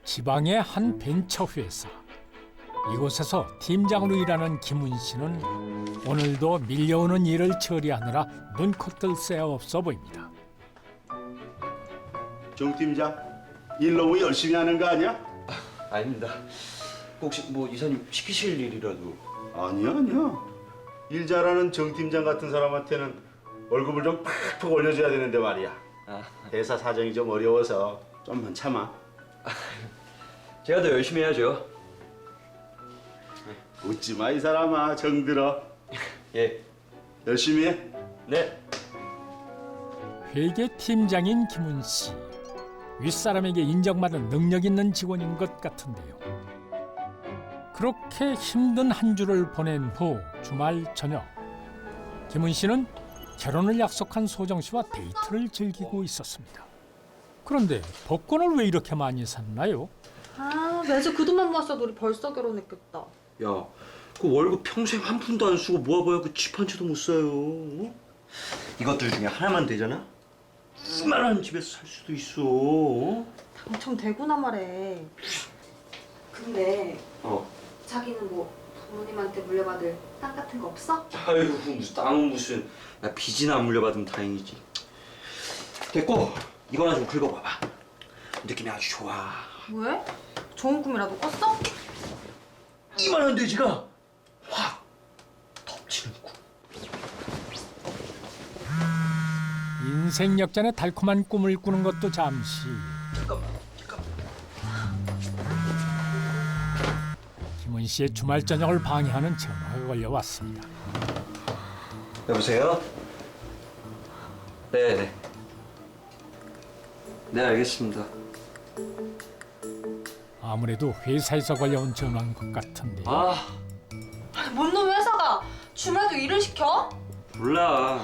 지방의 한 벤처 회사. 이곳에서 팀장으로 일하는 김은 씨는 오늘도 밀려오는 일을 처리하느라 눈코뜰 새 없어 보입니다. 정 팀장, 일 너무 열심히 하는 거 아니야? 아닙니다. 혹시 뭐 이사님 시키실 일이라도. 아니야. 일 잘하는 정 팀장 같은 사람한테는 월급을 좀 팍팍 올려줘야 되는데 말이야. 회사 사정이 좀 어려워서 좀만 참아. 제가 더 열심히 해야죠. 웃지 마 이 사람아, 정들어. 예. 열심히 해. 네. 회계 팀장인 김은 씨. 윗사람에게 인정받은 능력 있는 직원인 것 같은데요. 그렇게 힘든 한 주를 보낸 후 주말 저녁, 김은 씨는 결혼을 약속한 소정 씨와 데이트를 즐기고 있었습니다. 그런데 복권을 왜 이렇게 많이 샀나요? 아, 매주 그 돈만 모았어도 우리 벌써 결혼했겠다. 야, 그 월급 평생 한 푼도 안 쓰고 모아봐야 그 집 한 채도 못 사요. 어? 이것들 중에 하나만 되잖아? 이만한 집에서 살 수도 있어. 어? 당첨되구나 말해. 근데 어. 자기는 뭐 부모님한테 물려받을 땅 같은 거 없어? 아이고 무슨 땅은 무슨. 야, 빚이나 안 물려받으면 다행이지. 됐고 이거나 좀 긁어봐봐. 느낌이 아주 좋아. 왜? 좋은 꿈이라도 꿨어? 이만한 돼지가 확 덮치는 꿈. 인생 역전의 달콤한 꿈을 꾸는 것도 잠시. 잠깐만. 김은 씨의 주말 저녁을 방해하는 전화가 걸려왔습니다. 여보세요? 네. 네, 알겠습니다. 아무래도 회사에서 걸려온 전화인 것 같은데요. 아, 뭔 놈 회사가 주말에도 일을 시켜? 몰라.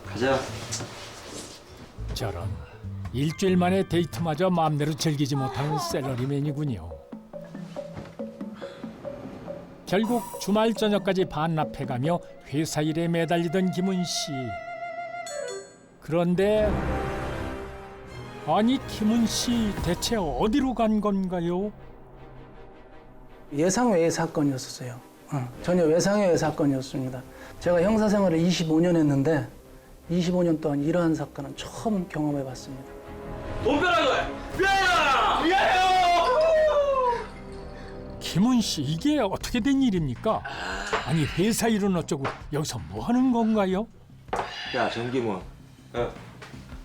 가자. 저런 일주일 만에 데이트마저 마음대로 즐기지 못하는 샐러리맨이군요. 결국 주말 저녁까지 반납해가며 회사 일에 매달리던 김은 씨. 그런데 아니 김은 씨 대체 어디로 간 건가요? 예상 외의 사건이었어요. 전혀 예상 외의 사건이었습니다. 제가 형사 생활을 25년 했는데 25년 동안 이러한 사건은 처음 경험해봤습니다. 돈벼락을 미안해요. 김은 씨 이게 어떻게 된 일입니까? 아니 회사 일은 어쩌고 여기서 뭐 하는 건가요? 야, 정기문.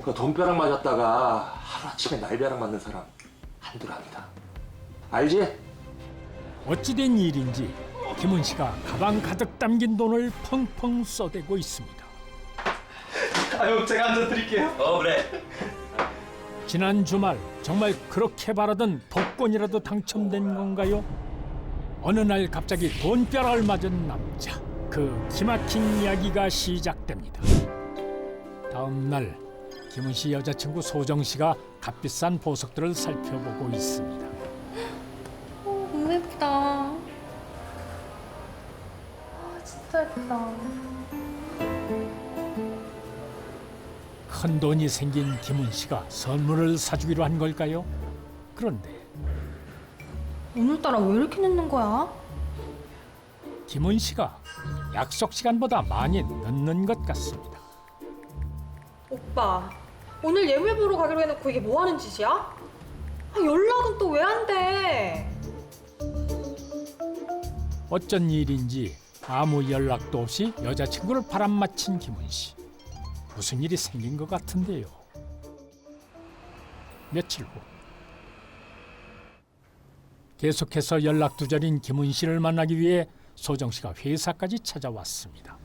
그 돈벼락 맞았다가 하루아침에 날벼락 맞는 사람 한둘 아니다. 알지? 어찌된 일인지 김은 씨가 가방 가득 담긴 돈을 펑펑 써대고 있습니다. 아유, 제가 앉아드릴게요. 그래. 지난 주말 정말 그렇게 바라던 복권이라도 당첨된 건가요? 어느 날 갑자기 돈벼락을 맞은 남자. 그 기막힌 이야기가 시작됩니다. 다음 날 김은 씨 여자친구 소정 씨가 값비싼 보석들을 살펴보고 있습니다. 너무 예쁘다. 아, 진짜 예쁘다. 큰 돈이 생긴 김은 씨가 선물을 사주기로 한 걸까요? 그런데 오늘따라 왜 이렇게 늦는 거야? 김은 씨가 약속 시간보다 많이 늦는 것 같습니다. 오빠, 오늘 예물 보러 가기로 해놓고 이게 뭐 하는 짓이야? 아, 연락은 또 왜 안 돼? 어쩐 일인지 아무 연락도 없이 여자친구를 바람맞힌 김은 씨. 무슨 일이 생긴 것 같은데요. 며칠 후 계속해서 연락두절인 김은 씨를 만나기 위해 소정 씨가 회사까지 찾아왔습니다.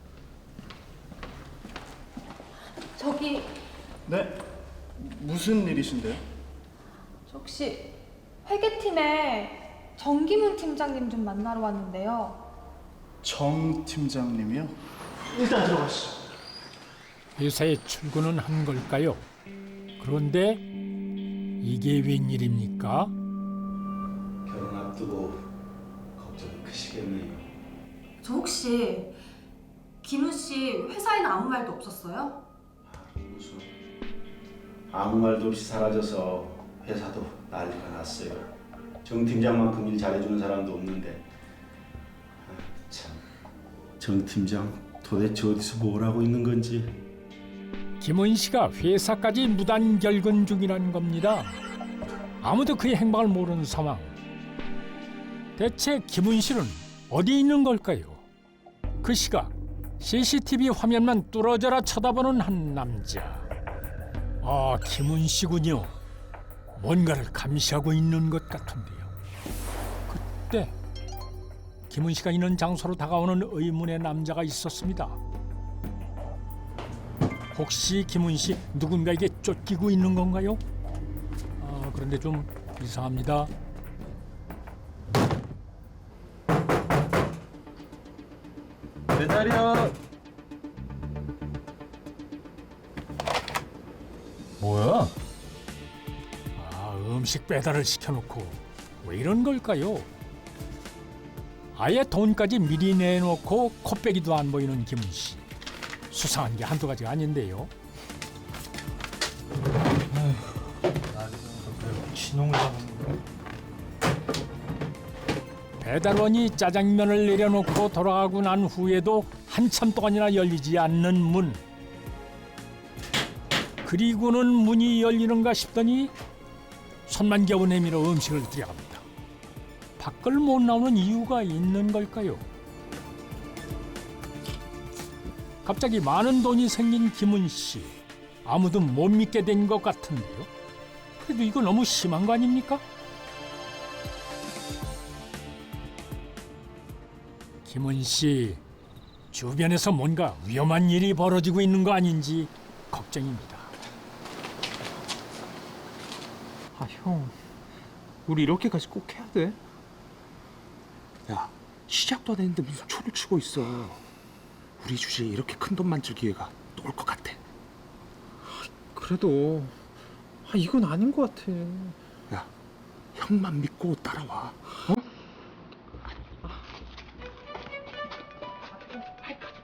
저기 네? 무슨 일이신데요? 저 혹시 회계팀에 정기문 팀장님 좀 만나러 왔는데요. 정 팀장님이요? 일단 들어가시죠. 회사에 출근은 한 걸까요? 그런데 이게 웬일입니까? 결혼 앞두고 걱정이 크시겠네요. 저 혹시 김우 씨 회사에는 아무 말도 없었어요? 무슨 아무 말도 없이 사라져서 회사도 난리가 났어요. 정 팀장만큼 일 잘해주는 사람도 없는데. 참, 정 팀장 도대체 어디서 뭘 하고 있는 건지. 김은 씨가 회사까지 무단 결근 중이라는 겁니다. 아무도 그의 행방을 모르는 상황. 대체 김은 씨는 어디 있는 걸까요? 그 시각 CCTV 화면만 뚫어져라 쳐다보는 한 남자. 아, 김은 씨군요. 뭔가를 감시하고 있는 것 같은데요. 그때 김은 씨가 있는 장소로 다가오는 의문의 남자가 있었습니다. 혹시 김은 씨 누군가에게 쫓기고 있는 건가요? 아, 그런데 좀 이상합니다. 배달이요. 뭐야? 아, 음식 배달을 시켜놓고 왜 이런 걸까요? 아예 돈까지 미리 내놓고 코빼기도 안 보이는 김은 씨. 수상한 게 한두 가지가 아닌데요. 신용을 잡는 배달원이 짜장면을 내려놓고 돌아가고 난 후에도 한참 동안이나 열리지 않는 문. 그리고는 문이 열리는가 싶더니 손만 겨우 내밀어 음식을 들여갑니다. 밖을 못 나오는 이유가 있는 걸까요? 갑자기 많은 돈이 생긴 김은 씨. 아무도 못 믿게 된 것 같은데요. 그래도 이거 너무 심한 거 아닙니까? 김은 씨, 주변에서 뭔가 위험한 일이 벌어지고 있는 거 아닌지 걱정입니다. 아, 형. 우리 이렇게까지 꼭 해야 돼? 야, 시작도 안 했는데 무슨 초를 치고 있어. 우리 주제에 이렇게 큰 돈 만질 기회가 또 올 것 같아. 그래도 이건 아닌 것 같아. 야, 형만 믿고 따라와.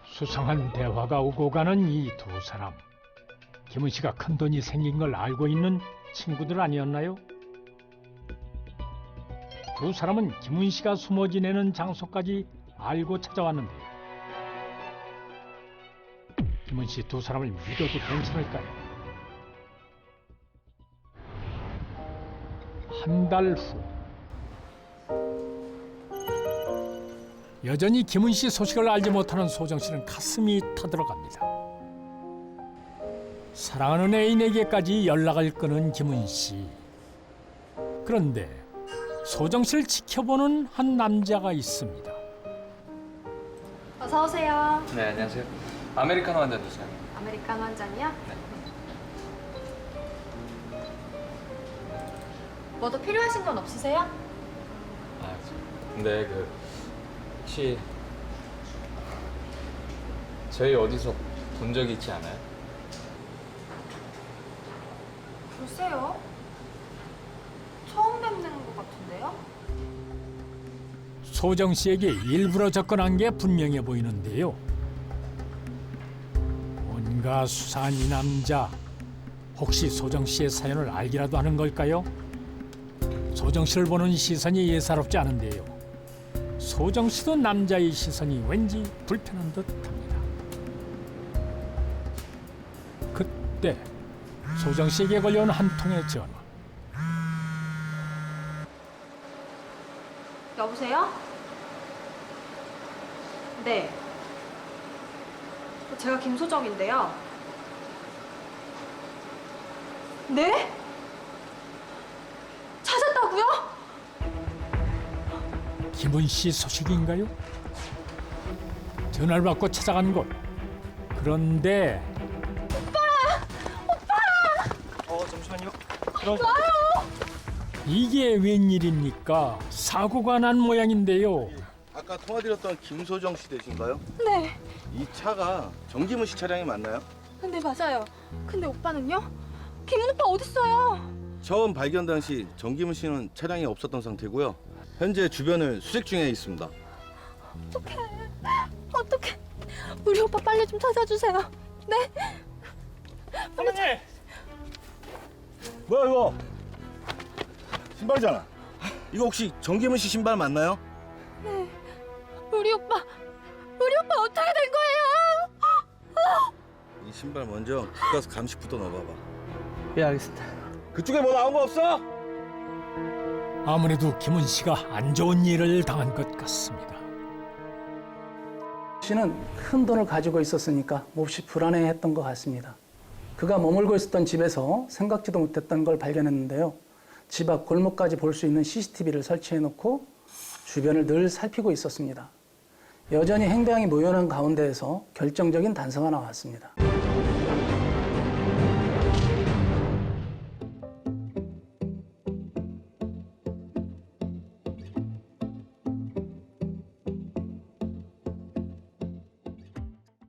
수상한 대화가 오고 가는 이 두 사람. 김은 씨가 큰 돈이 생긴 걸 알고 있는 친구들 아니었나요? 두 사람은 김은 씨가 숨어 지내는 장소까지 알고 찾아왔는데요. 김은 씨 두 사람을 믿어도 괜찮을까요? 한 달 후. 여전히 김은 씨 소식을 알지 못하는 소정 씨는 가슴이 터들어갑니다. 사랑하는 애인에게까지 연락을 끊은 김은 씨. 그런데 소정 씨를 지켜보는 한 남자가 있습니다. 어서 오세요. 네, 안녕하세요. 아메리카노 한 잔 주세요. 아메리카노 한 잔이요? 네. 뭐더 필요하신 건 없으세요? 아, 근데 혹시 저희 어디서 본 적이 있지 않아요? 글쎄요. 처음 뵙는 것 같은데요? 소정 씨에게 일부러 접근한 게 분명해 보이는데요. 뭔가 수상한 이 남자. 혹시 소정 씨의 사연을 알기라도 하는 걸까요? 소정 씨를 보는 시선이 예사롭지 않은데요. 소정 씨도 남자의 시선이 왠지 불편한 듯합니다. 그때 소정 씨에게 걸려온 한 통의 전화. 여보세요? 네. 제가 김소정인데요. 네? 찾았다고요? 김은 씨 소식인가요? 전화를 받고 찾아간 곳. 그런데 잠시만요. 이게 웬일입니까? 사고가 난 모양인데요. 아까 통화드렸던 김소정 씨 되신가요? 네. 이 차가 정기문 씨 차량이 맞나요? 네, 맞아요. 근데 오빠는요? 김은 오빠 어딨어요? 처음 발견 당시 정기문 씨는 차량이 없었던 상태고요. 현재 주변을 수색 중에 있습니다. 어떡해. 우리 오빠 빨리 좀 찾아주세요. 네? 사장님! 뭐야 이거? 신발이잖아. 이거 혹시 정기문 씨 신발 맞나요? 우리 오빠 어떻게 된 거예요? 이 신발 먼저 국가서 감식부터 넣어봐봐. 예, 알겠습니다. 그쪽에 뭐 나온 거 없어? 아무래도 김은 씨가 안 좋은 일을 당한 것 같습니다. 씨는 큰 돈을 가지고 있었으니까 몹시 불안해했던 것 같습니다. 그가 머물고 있었던 집에서 생각지도 못했던 걸 발견했는데요. 집 앞 골목까지 볼 수 있는 CCTV를 설치해놓고 주변을 늘 살피고 있었습니다. 여전히 행방이 무연한 가운데에서 결정적인 단서가 나왔습니다.